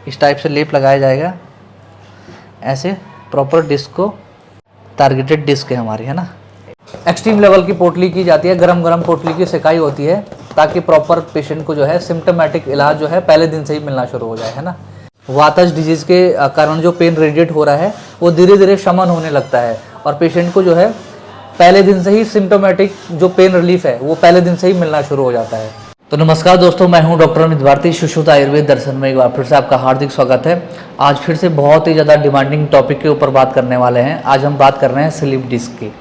इस टाइप से लेप लगाया जाएगा, ऐसे प्रॉपर डिस्क को, टारगेटेड डिस्क है हमारी, है ना। एक्सट्रीम लेवल की पोटली की जाती है, गरम गरम पोटली की सिकाई होती है, ताकि प्रॉपर पेशेंट को जो है सिम्टोमेटिक इलाज जो है पहले दिन से ही मिलना शुरू हो जाए, है ना। वातज डिजीज के कारण जो पेन रेडिएट हो रहा है वो धीरे धीरे शमन होने लगता है, और पेशेंट को जो है पहले दिन से ही सिम्टोमेटिक जो पेन रिलीफ है वो पहले दिन से ही मिलना शुरू हो जाता है। तो नमस्कार दोस्तों, मैं हूं डॉक्टर अमित भारती, सुश्रुत आयुर्वेद दर्शन में एक बार फिर से आपका हार्दिक स्वागत है। आज फिर से बहुत ही ज़्यादा डिमांडिंग टॉपिक के ऊपर बात करने वाले हैं। आज हम बात कर रहे हैं स्लिप डिस्क की।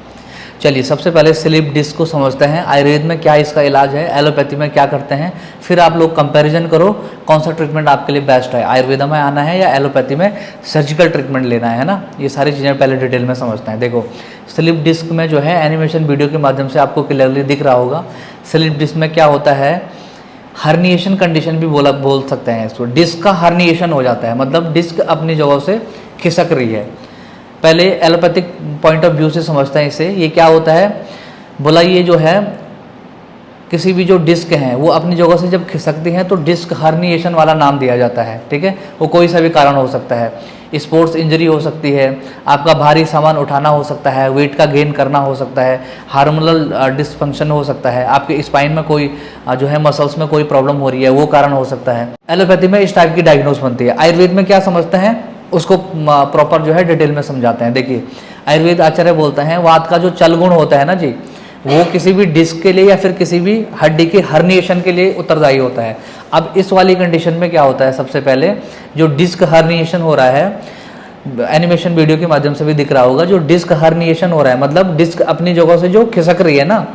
चलिए सबसे पहले स्लिप डिस्क को समझते हैं। आयुर्वेद में क्या इसका इलाज है, एलोपैथी में क्या करते हैं, फिर आप लोग कंपैरिजन करो कौन सा ट्रीटमेंट आपके लिए बेस्ट है, आयुर्वेद में आना है या एलोपैथी में सर्जिकल ट्रीटमेंट लेना है ना। ये सारी चीज़ें पहले डिटेल में समझते हैं। देखो स्लिप डिस्क में जो है एनिमेशन वीडियो के माध्यम से आपको क्लियरली दिख रहा होगा। स्लिप डिस्क में क्या होता है, हर्निएशन कंडीशन भी बोल सकते हैं इसको। डिस्क का हर्निएशन हो जाता है, मतलब डिस्क अपनी जगह से खिसक रही है। पहले एलोपैथिक पॉइंट ऑफ व्यू से समझते हैं इसे। ये क्या होता है, बोला ये जो है किसी भी जो डिस्क हैं वो अपनी जगह से जब खिसकती हैं तो डिस्क हर्निएशन वाला नाम दिया जाता है, ठीक है। वो कोई सा भी कारण हो सकता है, स्पोर्ट्स इंजरी हो सकती है, आपका भारी सामान उठाना हो सकता है, वेट का गेन करना हो सकता है, हार्मोनल डिसफंक्शन हो सकता है, आपके स्पाइन में कोई जो है मसल्स में कोई प्रॉब्लम हो रही है, वो कारण हो सकता है। एलोपैथी में इस टाइप की डायग्नोस बनती है। आयुर्वेद में क्या समझते हैं उसको प्रॉपर जो है डिटेल में समझाते हैं। देखिए आयुर्वेद आचार्य बोलते हैं वात का जो चल गुण होता है ना जी, वो किसी भी डिस्क के लिए या फिर किसी भी हड्डी के हर्निएशन के लिए उत्तरदायी होता है। अब इस वाली कंडीशन में क्या होता है, सबसे पहले जो डिस्क हर्निएशन हो रहा है, एनिमेशन वीडियो के माध्यम से भी दिख रहा होगा, जो डिस्क हर्निएशन हो रहा है मतलब डिस्क अपनी जगह से जो खिसक रही है ना,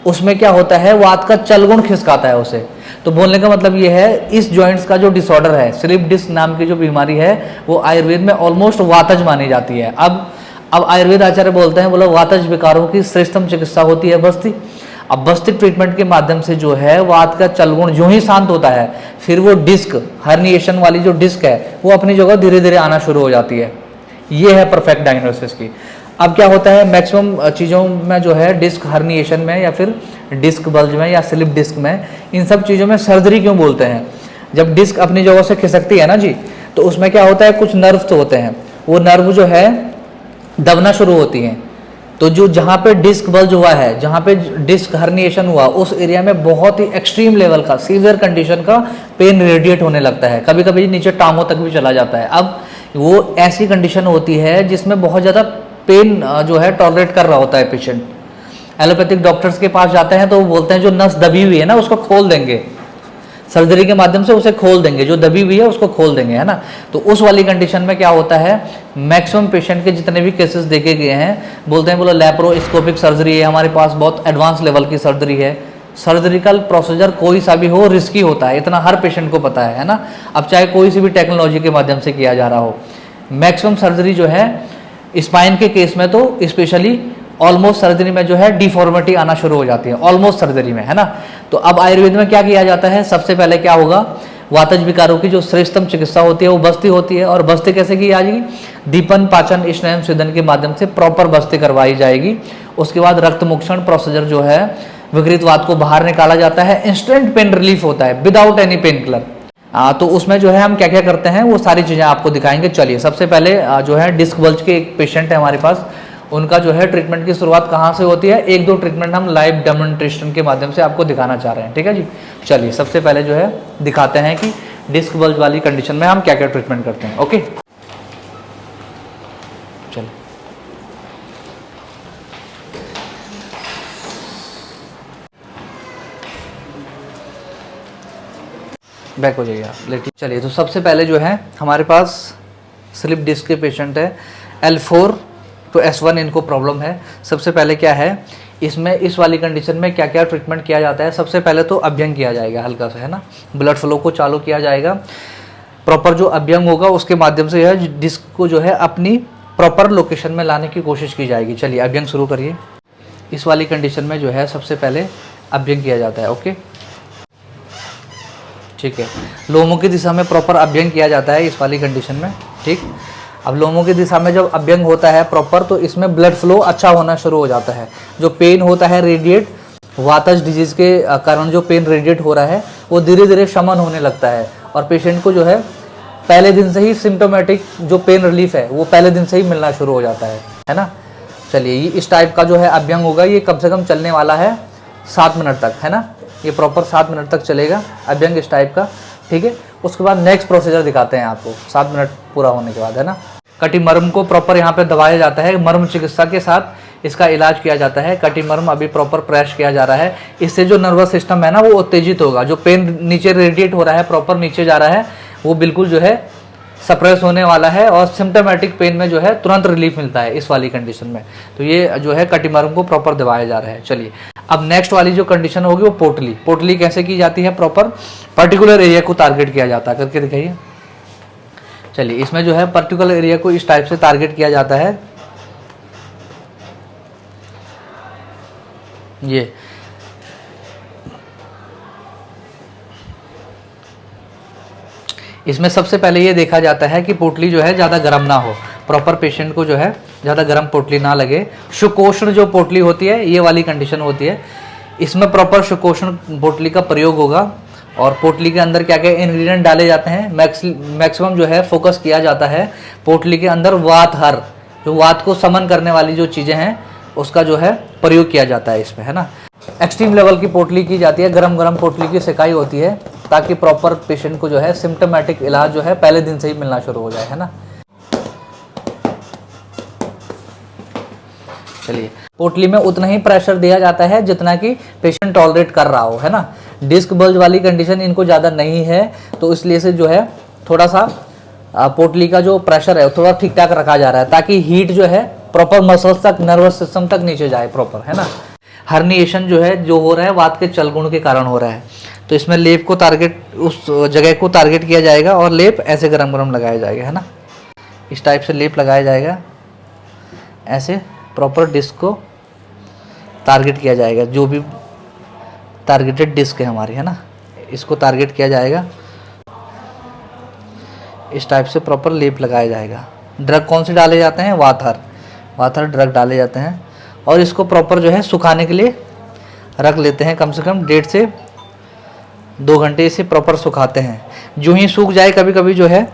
उसमें क्या होता है वात का चलगुण खिसकाता है उसे। तो बोलने का मतलब ये है इस जॉइंट्स का जो डिसऑर्डर है, स्लिप डिस्क नाम की जो बीमारी है, वो आयुर्वेद में ऑलमोस्ट वातज मानी जाती है। अब आयुर्वेद आचार्य बोलते हैं, बोला वातज विकारों की श्रेष्ठतम चिकित्सा होती है बस्ती। अब बस्ती ट्रीटमेंट के माध्यम से जो है वात का चलगुण जो ही शांत होता है, फिर वो डिस्क हर्निएशन वाली जो डिस्क है वो अपनी जगह धीरे धीरे आना शुरू हो जाती है। ये है परफेक्ट डायग्नोसिस की। अब क्या होता है, मैक्सिमम चीज़ों में जो है डिस्क हर्निएशन में या फिर डिस्क बल्ज में या स्लिप डिस्क में, इन सब चीज़ों में सर्जरी क्यों बोलते हैं। जब डिस्क अपनी जगह से खिसकती है ना जी, तो उसमें क्या होता है, कुछ नर्व्स होते हैं, वो नर्व जो है दबना शुरू होती हैं। तो जो जहाँ पे डिस्क बल्ज हुआ है, जहाँ पे डिस्क हर्निएशन हुआ, उस एरिया में बहुत ही एक्सट्रीम लेवल का सीवियर कंडीशन का पेन रेडिएट होने लगता है, कभी कभी नीचे टांगों तक भी चला जाता है। अब वो ऐसी कंडीशन होती है जिसमें बहुत ज़्यादा पेन जो है टॉलरेट कर रहा होता है पेशेंट। एलोपैथिक डॉक्टर्स के पास जाते हैं तो वो बोलते हैं जो नस दबी हुई है ना उसको खोल देंगे, सर्जरी के माध्यम से उसे खोल देंगे, जो दबी हुई है उसको खोल देंगे, है ना। तो उस वाली कंडीशन में क्या होता है, मैक्सिमम पेशेंट के जितने भी केसेस देखे गए हैं, बोलते हैं बोला लैप्रोस्कोपिक सर्जरी है हमारे पास, बहुत एडवांस लेवल की सर्जरी है। सर्जरिकल प्रोसीजर कोई सा भी हो रिस्की होता है, इतना हर पेशेंट को पता है ना। अब चाहे कोई सी भी टेक्नोलॉजी के माध्यम से किया जा रहा हो, मैक्सिमम सर्जरी जो है स्पाइन के केस में तो स्पेशली ऑलमोस्ट सर्जरी में जो है डिफॉर्मिटी आना शुरू हो जाती है ऑलमोस्ट सर्जरी में, है ना। तो अब आयुर्वेद में क्या किया जाता है, सबसे पहले क्या होगा, वातज विकारों की जो श्रेष्ठतम चिकित्सा होती है वो बस्ती होती है। और बस्ती कैसे की जाएगी, दीपन पाचन स्नायु स्वेदन के माध्यम से प्रॉपर बस्ती करवाई जाएगी। उसके बाद रक्त मोक्षण प्रोसीजर जो है, विकृत वात को बाहर निकाला जाता है, इंस्टेंट पेन रिलीफ होता है विदाउट एनी पेन किलर। तो उसमें जो है हम क्या क्या करते हैं वो सारी चीज़ें आपको दिखाएंगे। चलिए सबसे पहले जो है डिस्क बल्ज के एक पेशेंट है हमारे पास, उनका जो है ट्रीटमेंट की शुरुआत कहाँ से होती है, एक दो ट्रीटमेंट हम लाइव डेमोन्स्ट्रेशन के माध्यम से आपको दिखाना चाह रहे हैं, ठीक है जी। चलिए सबसे पहले जो है दिखाते हैं कि डिस्क बल्ज वाली कंडीशन में हम क्या क्या ट्रीटमेंट करते हैं। ओके चलिए बैक हो जाइए आप, लेकिन चलिए तो सबसे पहले जो है हमारे पास स्लिप डिस्क के पेशेंट है, L4 तो S1 इनको प्रॉब्लम है। सबसे पहले क्या है इसमें, इस वाली कंडीशन में क्या क्या ट्रीटमेंट किया जाता है, सबसे पहले तो अभ्यंग किया जाएगा हल्का सा, है ना, ब्लड फ्लो को चालू किया जाएगा। प्रॉपर जो अभ्यंग होगा उसके माध्यम से यह डिस्क को जो है अपनी प्रॉपर लोकेशन में लाने की कोशिश की जाएगी। चलिए अभ्यंग शुरू करिए। इस वाली कंडीशन में जो है सबसे पहले अभ्यंग किया जाता है। ओके ठीक है, लोमों की दिशा में प्रॉपर अभ्यंग किया जाता है इस वाली कंडीशन में, ठीक। अब लोमों की दिशा में जब अभ्यंग होता है प्रॉपर, तो इसमें ब्लड फ्लो अच्छा होना शुरू हो जाता है। जो पेन होता है रेडिएट, वातज डिजीज के कारण जो पेन रेडिएट हो रहा है वो धीरे धीरे शमन होने लगता है, और पेशेंट को जो है पहले दिन से ही सिम्टोमेटिक जो पेन रिलीफ है वो पहले दिन से ही मिलना शुरू हो जाता है ना। चलिए, ये इस टाइप का जो है अभ्यंग होगा, ये कम से कम चलने वाला है 7 मिनट तक, है ना। ये प्रॉपर 7 मिनट तक चलेगा अभ्यंग इस टाइप का, ठीक है। उसके बाद नेक्स्ट प्रोसीजर दिखाते हैं आपको 7 मिनट पूरा होने के बाद, है ना। कटिमर्म को प्रॉपर यहाँ पे दबाया जाता है, मर्म चिकित्सा के साथ इसका इलाज किया जाता है। कटिमर्म अभी प्रॉपर प्रेस किया जा रहा है, इससे जो नर्वस सिस्टम है ना वो उत्तेजित होगा। जो पेन नीचे रेडिएट हो रहा है, प्रॉपर नीचे जा रहा है, वो बिल्कुल जो है सप्रेस होने वाला है और सिम्टोमेटिक पेन में जो है तुरंत रिलीफ मिलता है इस वाली कंडीशन में। तो ये जो है कटिमर्म को प्रॉपर दबाया जा रहा है। चलिए, अब नेक्स्ट वाली जो कंडीशन होगी वो पोटली। पोटली कैसे की जाती है? प्रॉपर पर्टिकुलर एरिया को टारगेट किया जाता है, करके दिखाइए। चलिए, इसमें जो है पर्टिकुलर एरिया को इस टाइप से टारगेट किया जाता है। ये इसमें सबसे पहले ये देखा जाता है कि पोटली जो है ज़्यादा गर्म ना हो, प्रॉपर पेशेंट को जो है ज़्यादा गर्म पोटली ना लगे। शुकोष्ण जो पोटली होती है ये वाली कंडीशन होती है, इसमें प्रॉपर शुकोष्ण पोटली का प्रयोग होगा। और पोटली के अंदर क्या क्या इंग्रेडिएंट डाले जाते हैं, मैक्सिमम जो है फोकस किया जाता है पोटली के अंदर वात हर, जो वात को समन करने वाली जो चीज़ें हैं उसका जो है प्रयोग किया जाता है इसमें, है ना। एक्सट्रीम लेवल की पोटली की जाती है, गरम गरम पोटली की सिकाई होती है, ताकि प्रॉपर पेशेंट को जो है सिम्टोमेटिक इलाज जो है पहले दिन से ही मिलना शुरू हो जाए, है ना। चलिए, पोटली में उतना ही प्रेशर दिया जाता है जितना कि पेशेंट टॉलरेट कर रहा हो, है ना। डिस्क बल्ज वाली कंडीशन इनको ज़्यादा नहीं है, तो इसलिए से जो है थोड़ा सा पोटली का जो प्रेशर है थोड़ा ठीक ठाक रखा जा रहा है, ताकि हीट जो है प्रॉपर मसल्स तक, नर्वस सिस्टम तक नीचे जाए प्रॉपर, है ना। हर्निएशन जो है जो हो रहा है वात के चलगुण के कारण हो रहा है, तो इसमें लेप को टारगेट, उस जगह को टारगेट किया जाएगा और लेप ऐसे गरम गरम लगाया जाएगा, है ना। इस टाइप से लेप लगाया जाएगा, ऐसे प्रॉपर डिस्क को टारगेट किया जाएगा। जो भी टारगेटेड डिस्क है हमारी, है ना, इसको टारगेट किया जाएगा। इस टाइप से प्रॉपर लेप लगाया जाएगा। ड्रग कौन से डाले जाते हैं? वाथर ड्रग डाले जाते हैं, और इसको प्रॉपर जो है सुखाने के लिए रख लेते हैं। कम से कम 1.5 से 2 घंटे इसे प्रॉपर सुखाते हैं। जो ही सूख जाए, कभी कभी जो है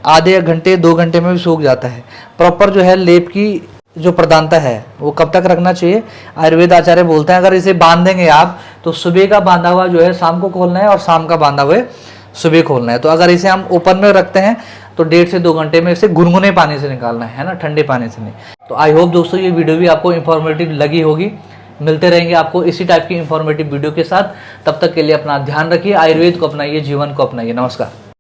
आधे घंटे 2 घंटे में भी सूख जाता है। प्रॉपर जो है लेप की जो प्रधानता है वो कब तक रखना चाहिए? आयुर्वेद आचार्य बोलते हैं अगर इसे बांध देंगे आप तो सुबह का बांधा हुआ जो है शाम को खोलना है और शाम का बांधा हुआ सुबह खोलना है। तो अगर इसे हम ओपन में रखते हैं तो 1.5 से 2 घंटे में इसे गुनगुने पानी से निकालना है ना, ठंडे पानी से नहीं। तो आई होप दोस्तों ये वीडियो भी आपको इन्फॉर्मेटिव लगी होगी। मिलते रहेंगे आपको इसी टाइप की इन्फॉर्मेटिव वीडियो के साथ। तब तक के लिए अपना ध्यान रखिए, आयुर्वेद को अपनाइए, जीवन को अपनाइए। नमस्कार।